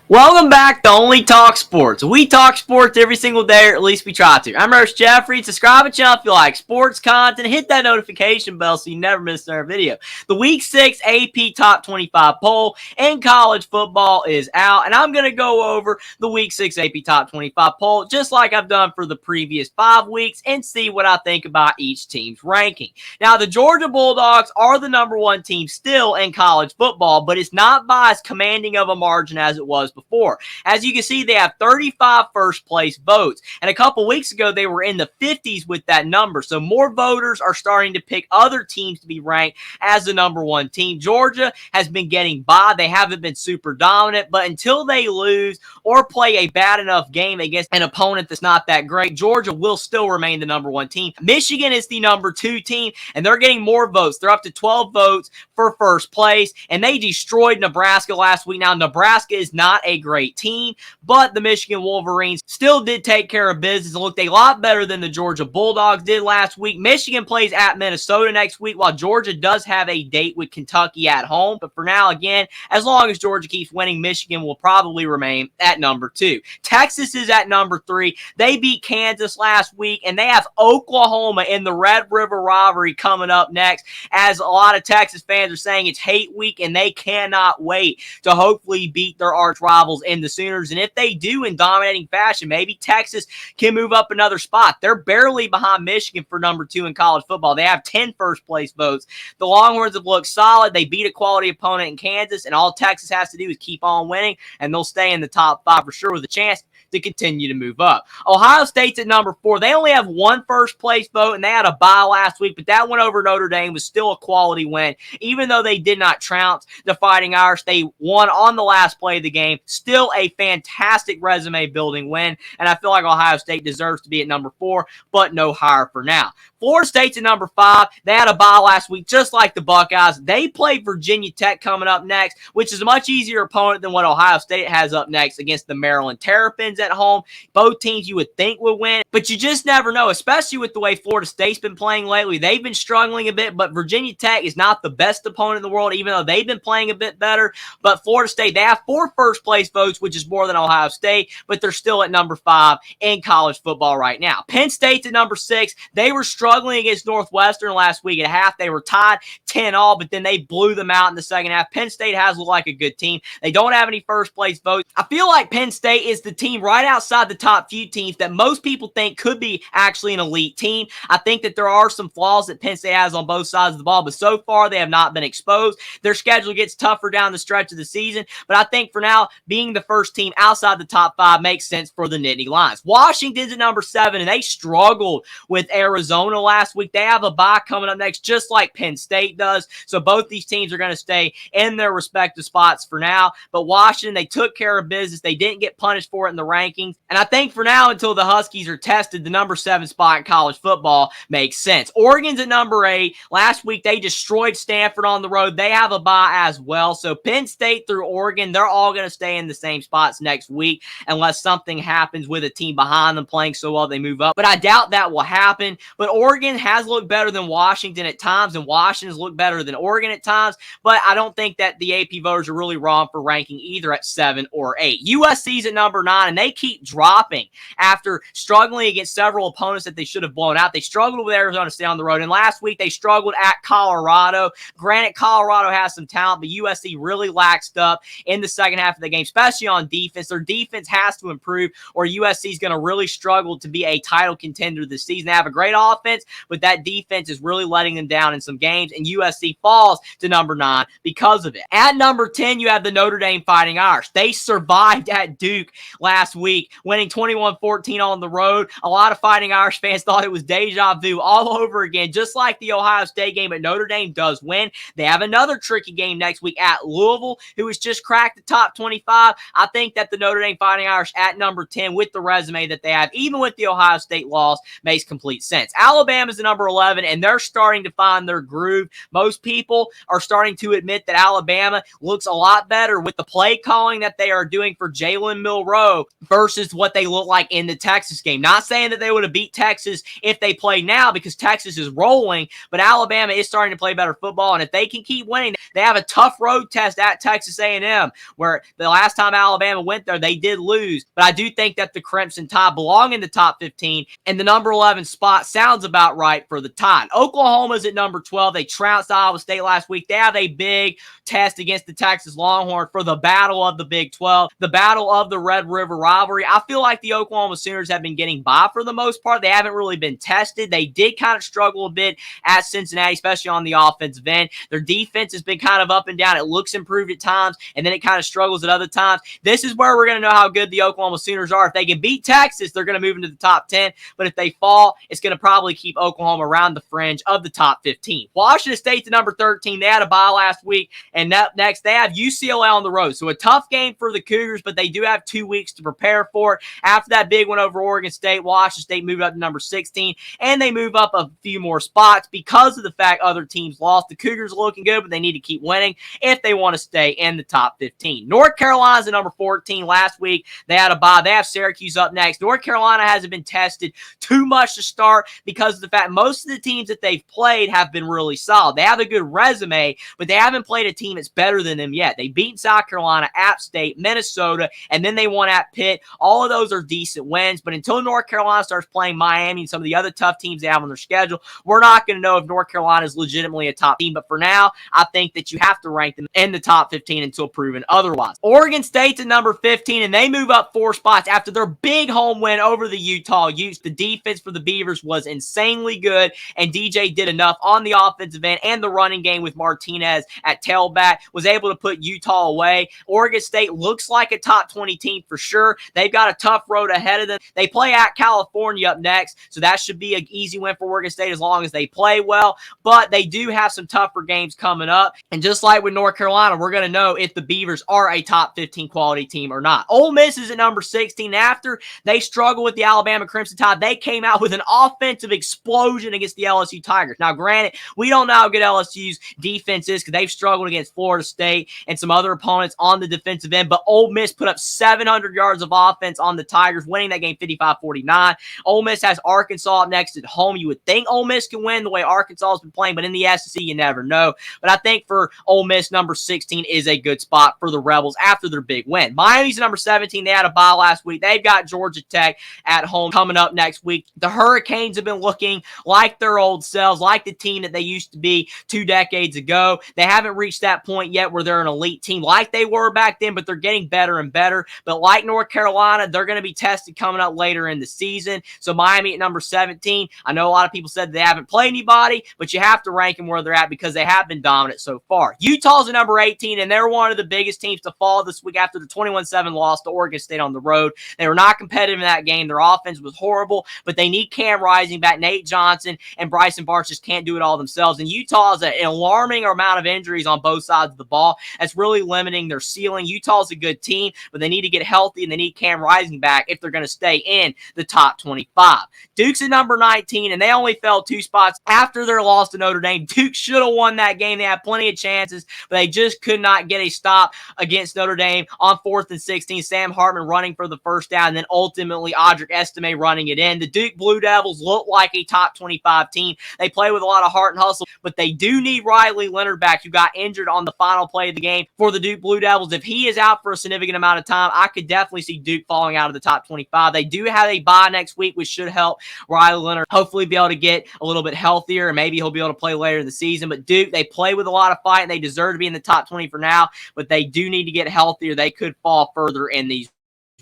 Welcome back to Only Talk Sports. We talk sports every single day, or at least we try to. I'm Roach Jeffrey. Subscribe to the channel if you like sports content. Hit that notification bell so you never miss another video. The Week 6 AP Top 25 poll in college football is out, and I'm going to go over the Week 6 AP Top 25 poll just like I've done for the previous 5 weeks and see what I think about each team's ranking. Now, the Georgia Bulldogs are the #1 team still in college football, but it's not by as commanding of a margin as it was before. As you can see, they have 35 first place votes, and a couple weeks ago they were in the 50s with that number, so more voters are starting to pick other teams to be ranked as the #1 team. Georgia has been getting by. They haven't been super dominant, but until they lose or play a bad enough game against an opponent that's not that great, Georgia will still remain the #1 team. Michigan is the #2 team, and they're getting more votes. They're up to 12 votes for first place, and they destroyed Nebraska last week. Now, Nebraska is not a great team, but the Michigan Wolverines still did take care of business and looked a lot better than the Georgia Bulldogs did last week. Michigan plays at Minnesota next week, while Georgia does have a date with Kentucky at home. But for now, again, as long as Georgia keeps winning, Michigan will probably remain at #2. Texas is at #3. They beat Kansas last week, and they have Oklahoma in the Red River rivalry coming up next, as a lot of Texas fans are saying it's hate week, and they cannot wait to hopefully beat their arch rivals in the Sooners. And if they do in dominating fashion, maybe Texas can move up another spot. They're barely behind Michigan for #2 in college football. They have 10 first place votes. The Longhorns have looked solid. They beat a quality opponent in Kansas, and all Texas has to do is keep on winning, and they'll stay in the top 5 for sure with a chance to continue to move up. Ohio State's at #4. They only have 1 first place vote, and they had a bye last week, but that win over Notre Dame was still a quality win. Even though they did not trounce the Fighting Irish, they won on the last play of the game. Still a fantastic resume building win, and I feel like Ohio State deserves to be at #4, but no higher for now. Florida State's at #5. They had a bye last week, just like the Buckeyes. They play Virginia Tech coming up next, which is a much easier opponent than what Ohio State has up next against the Maryland Terrapins at home. Both teams you would think would win, but you just never know, especially with the way Florida State's been playing lately. They've been struggling a bit, but Virginia Tech is not the best opponent in the world, even though they've been playing a bit better. But Florida State, they have 4 first place votes, which is more than Ohio State, but they're still at #5 in college football right now. Penn State's at #6. They were struggling against Northwestern last week at half. They were tied 10-all, but then they blew them out in the second half. Penn State has looked like a good team. They don't have any first place votes. I feel like Penn State is the team right outside the top few teams that most people think could be actually an elite team. I think that there are some flaws that Penn State has on both sides of the ball, but so far they have not been exposed. Their schedule gets tougher down the stretch of the season, but I think for now, being the first team outside the top 5 makes sense for the Nittany Lions. Washington's at #7, and they struggled with Arizona last week. They have a bye coming up next, just like Penn State does, so both these teams are going to stay in their respective spots for now. But Washington, they took care of business. They didn't get punished for it in the rankings, and I think for now, until the Huskies are tested, the #7 spot in college football makes sense. Oregon's at #8. Last week, they destroyed Stanford on the road. They have a bye as well, so Penn State through Oregon, they're all going to stay in the same spots next week unless something happens with a team behind them playing so well they move up. But I doubt that will happen. But Oregon has looked better than Washington at times, and Washington's looked better than Oregon at times. But I don't think that the AP voters are really wrong for ranking either at 7 or 8. USC's at #9, and they keep dropping after struggling against several opponents that they should have blown out. They struggled with Arizona State on the road, and last week they struggled at Colorado. Granted, Colorado has some talent, but USC really laxed up in the second half of the game, especially on defense. Their defense has to improve, or USC is going to really struggle to be a title contender this season. They have a great offense, but that defense is really letting them down in some games, and USC falls to #9 because of it. At #10, you have the Notre Dame Fighting Irish. They survived at Duke last week, winning 21-14 on the road. A lot of Fighting Irish fans thought it was deja vu all over again, just like the Ohio State game, but Notre Dame does win. They have another tricky game next week at Louisville, who has just cracked the top 25. I think that the Notre Dame Fighting Irish at #10 with the resume that they have, even with the Ohio State loss, makes complete sense. Alabama Alabama's the number 11, and they're starting to find their groove. Most people are starting to admit that Alabama looks a lot better with the play calling that they are doing for Jalen Milroe versus what they look like in the Texas game. Not saying that they would have beat Texas if they play now, because Texas is rolling, but Alabama is starting to play better football, and if they can keep winning, they have a tough road test at Texas A&M, where the last time Alabama went there, they did lose. But I do think that the Crimson Tide belong in the top 15, and the number 11 spot sounds about right for the Tide. Oklahoma's at number 12. They trounced Iowa State last week. They have a big test against the Texas Longhorns for the battle of the Big 12, the battle of the Red River rivalry. I feel like the Oklahoma Sooners have been getting by for the most part. They haven't really been tested. They did kind of struggle a bit at Cincinnati, especially on the offensive end. Their defense has been kind of up and down. It looks improved at times, and then it kind of struggles at other times. This is where we're going to know how good the Oklahoma Sooners are. If they can beat Texas, they're going to move into the top 10, but if they fall, it's going to probably keep Oklahoma around the fringe of the top 15. Washington State's at number 13. They had a bye last week, and next they have UCLA on the road. So a tough game for the Cougars, but they do have 2 weeks to prepare for it. After that big one over Oregon State, Washington State moved up to number 16, and they move up a few more spots because of the fact other teams lost. The Cougars are looking good, but they need to keep winning if they want to stay in the top 15. North Carolina's at number 14. Last week, they had a bye. They have Syracuse up next. North Carolina hasn't been tested too much to start because of the fact most of the teams that they've played have been really solid. They have a good resume, but they haven't played a team that's better than them yet. They beat South Carolina, App State, Minnesota, and then they won at Pitt. All of those are decent wins, but until North Carolina starts playing Miami and some of the other tough teams they have on their schedule, we're not going to know if North Carolina is legitimately a top team. But for now, I think that you have to rank them in the top 15 until proven otherwise. Oregon State's at number 15, and they move up 4 spots after their big home win over the Utah Utes. The defense for the Beavers was insanely good, and DJ did enough on the offensive end and the running game with Martinez at tailback, was able to put Utah away. Oregon State looks like a top 20 team for sure. They've got a tough road ahead of them. They play at California up next, so that should be an easy win for Oregon State as long as they play well, but they do have some tougher games coming up, and just like with North Carolina, we're going to know if the Beavers are a top 15 quality team or not. Ole Miss is at number 16. After they struggled with the Alabama Crimson Tide, they came out with an offensive explosion against the LSU Tigers. Now, granted, we don't know how good LSU's defense is because they've struggled against Florida State and some other opponents on the defensive end, but Ole Miss put up 700 yards of offense on the Tigers, winning that game 55-49. Ole Miss has Arkansas up next at home. You would think Ole Miss can win the way Arkansas has been playing, but in the SEC, you never know. But I think for Ole Miss, number 16 is a good spot for the Rebels after their big win. Miami's number 17. They had a bye last week. They've got Georgia Tech at home coming up next week. The Hurricanes have been looking like their old selves, like the team that they used to be 2 decades ago. They haven't reached that point yet where they're an elite team like they were back then, but they're getting better and better. But like North Carolina, they're going to be tested coming up later in the season. So Miami at number 17. I know a lot of people said they haven't played anybody, but you have to rank them where they're at because they have been dominant so far. Utah's at number 18, and they're one of the biggest teams to fall this week after the 21-7 loss to Oregon State on the road. They were not competitive in that game. Their offense was horrible, but they need Cam Rising back. Nate Johnson and Bryson Barnes just can't do it all themselves. And Utah's an alarming amount of injuries on both sides of the ball. That's really limiting their ceiling. Utah's a good team, but they need to get healthy, and they need Cam Rising back if they're going to stay in the top 25. Duke's at number 19, and they only fell 2 spots after their loss to Notre Dame. Duke should have won that game. They had plenty of chances, but they just could not get a stop against Notre Dame on 4th and 16. Sam Hartman running for the first down, and then ultimately Audric Estime running it in. The Duke Blue Devils look like a top 25 team. They play with a lot of heart and hustle, but they do need Riley Leonard back, who got injured on the final play of the game for the Duke Blue Devils. If he is out for a significant amount of time, I could definitely see Duke falling out of the top 25. They do have a bye next week, which should help Riley Leonard hopefully be able to get a little bit healthier, and maybe he'll be able to play later in the season. But Duke, they play with a lot of fight, and they deserve to be in the top 20 for now, but they do need to get healthier. They could fall further in these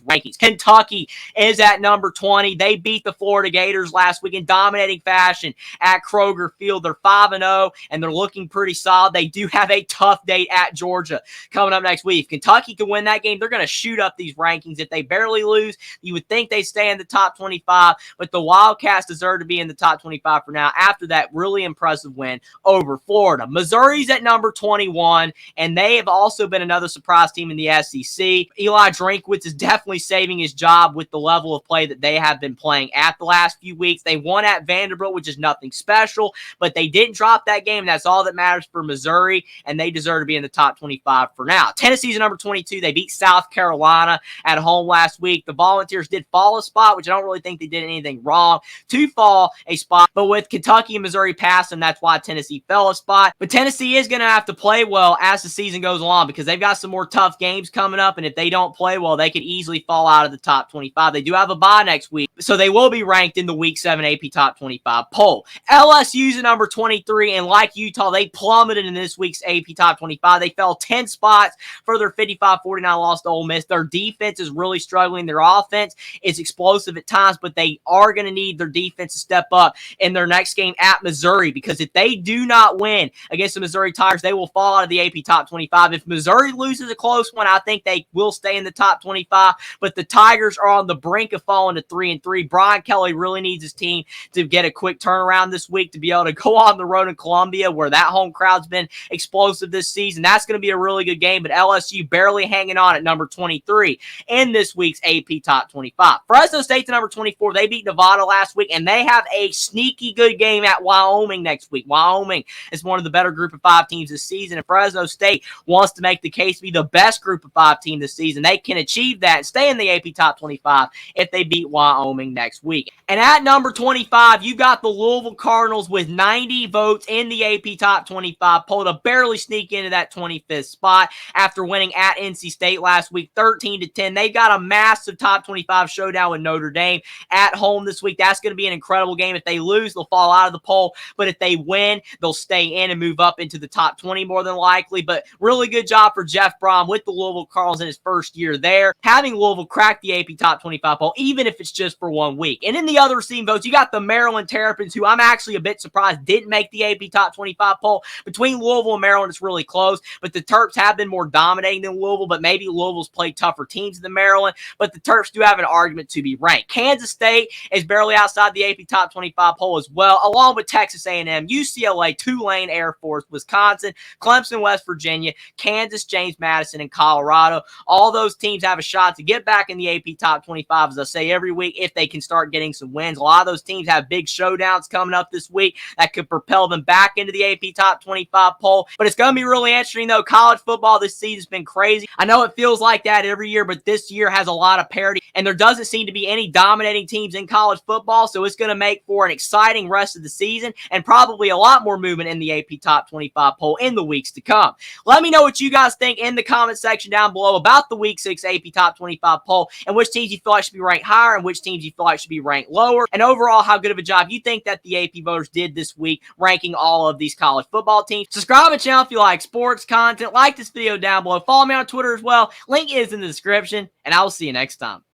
rankings. Kentucky is at number 20. They beat the Florida Gators last week in dominating fashion at Kroger Field. They're 5-0, and they're looking pretty solid. They do have a tough date at Georgia coming up next week. If Kentucky can win that game, they're going to shoot up these rankings. If they barely lose, you would think they stay in the top 25, but the Wildcats deserve to be in the top 25 for now after that really impressive win over Florida. Missouri's at number 21, and they have also been another surprise team in the SEC. Eli Drinkwitz is definitely definitely saving his job with the level of play that they have been playing at the last few weeks. They won at Vanderbilt, which is nothing special, but they didn't drop that game. That's all that matters for Missouri, and they deserve to be in the top 25 for now. Tennessee's number 22. They beat South Carolina at home last week. The Volunteers did fall a spot, which I don't really think they did anything wrong to fall a spot, but with Kentucky and Missouri past them, that's why Tennessee fell a spot. But Tennessee is going to have to play well as the season goes along because they've got some more tough games coming up, and if they don't play well, they could easily fall out of the top 25. They do have a bye next week, so they will be ranked in the Week 7 AP Top 25 poll. LSU's at number 23, and like Utah, they plummeted in this week's AP Top 25. They fell 10 spots for their 55-49 loss to Ole Miss. Their defense is really struggling. Their offense is explosive at times, but they are going to need their defense to step up in their next game at Missouri, because if they do not win against the Missouri Tigers, they will fall out of the AP Top 25. If Missouri loses a close one, I think they will stay in the top 25, but the Tigers are on the brink of falling to 3-3. Brian Kelly really needs his team to get a quick turnaround this week to be able to go on the road in Columbia, where that home crowd's been explosive this season. That's going to be a really good game, but LSU barely hanging on at number 23 in this week's AP Top 25. Fresno State's number 24. They beat Nevada last week, and they have a sneaky good game at Wyoming next week. Wyoming is one of the better group of 5 teams this season, and Fresno State wants to make the case to be the best group of 5 team this season. They can achieve that and stay in the AP Top 25 if they beat Wyoming next week. And at number 25, you got the Louisville Cardinals with 90 votes in the AP Top 25 poll to barely sneak into that 25th spot after winning at NC State last week 13-10. They got a massive top 25 showdown with Notre Dame at home this week. That's going to be an incredible game. If they lose, they'll fall out of the poll, but if they win, they'll stay in and move up into the top 20 more than likely. But really good job for Jeff Brom with the Louisville Cardinals in his first year there, having Louisville crack the AP Top 25 poll, even if it's just for 1 week. And in the other receiving votes, you got the Maryland Terrapins, who I'm actually a bit surprised didn't make the AP Top 25 poll. Between Louisville and Maryland, it's really close, but the Terps have been more dominating than Louisville, but maybe Louisville's played tougher teams than Maryland, but the Terps do have an argument to be ranked. Kansas State is barely outside the AP Top 25 poll as well, along with Texas A&M, UCLA, Tulane, Air Force, Wisconsin, Clemson, West Virginia, Kansas, James Madison, and Colorado. All those teams have a shot to get back in the AP Top 25, as I say every week, if they can start getting some wins. A lot of those teams have big showdowns coming up this week that could propel them back into the AP Top 25 poll. But it's going to be really interesting, though. College football this season's been crazy. I know it feels like that every year, but this year has a lot of parity, and there doesn't seem to be any dominating teams in college football, so it's going to make for an exciting rest of the season and probably a lot more movement in the AP Top 25 poll in the weeks to come. Let me know what you guys think in the comment section down below about the Week 6 AP Top 25 poll, and which teams you feel like should be ranked higher and which teams you feel like should be ranked lower, and overall how good of a job you think that the AP voters did this week ranking all of these college football teams. Subscribe to the channel if you like sports content. Like this video down below. Follow me on Twitter as well. Link is in the description, and I will see you next time.